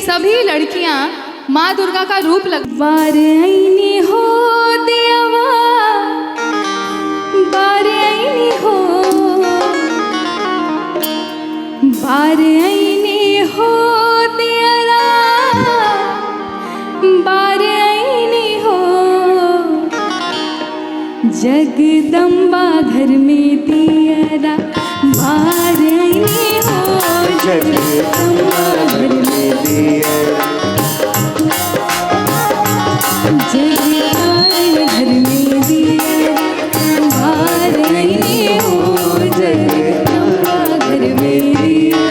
सभी लड़कियां माँ दुर्गा का रूप लग बार आईनी हो देवा, बार आईनी हो, बार आईनी हो देरा, बार आईनी हो, जगदम्बा घर में दियरा, बार आईनी हो, जगदम्बा घर में दियरा, जगदम्बा घर में दियरा, बार आईनी हो, जगदम्बा घर में दियरा।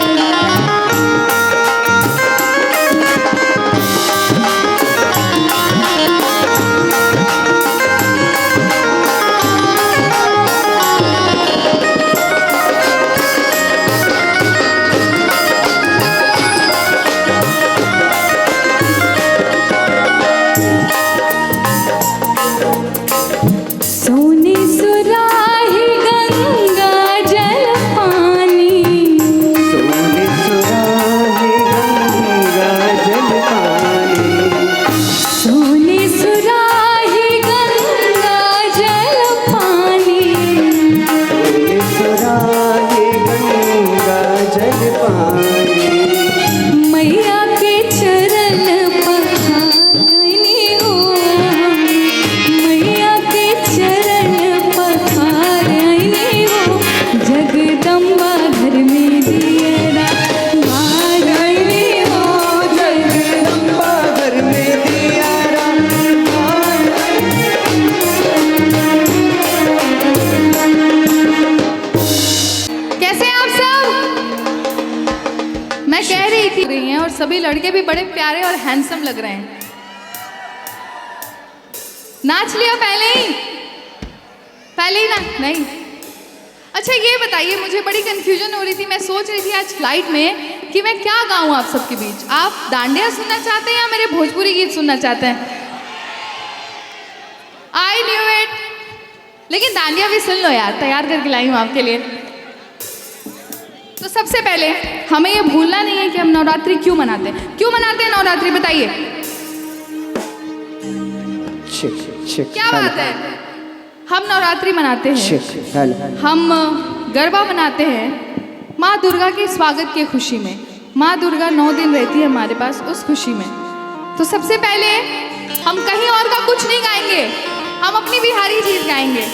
और सभी लड़के भी बड़े प्यारे और हैंडसम लग रहे हैं। नाच लिया पहले ही ना? नहीं। अच्छा ये बताइए, मुझे बड़ी कंफ्यूजन हो रही थी, मैं सोच रही थी आज फ्लाइट में कि मैं क्या गाऊं आप सबके बीच। आप डांडिया सुनना चाहते हैं या मेरे भोजपुरी गीत सुनना चाहते हैं? I knew it. लेकिन डांडिया भी सुन लो यार, तैयार करके लाई हूं आपके लिए। तो सबसे पहले हमें ये भूलना नहीं है कि हम नवरात्रि क्यों मनाते हैं। क्यों मनाते हैं नवरात्रि, बताइए। क्या बात है, हम नवरात्रि मनाते हैं, हम गरबा मनाते हैं माँ दुर्गा के स्वागत की खुशी में। माँ दुर्गा 9 दिन रहती है हमारे पास, उस खुशी में। तो सबसे पहले हम कहीं और का कुछ नहीं गाएंगे, हम अपनी बिहारी चीज गाएंगे।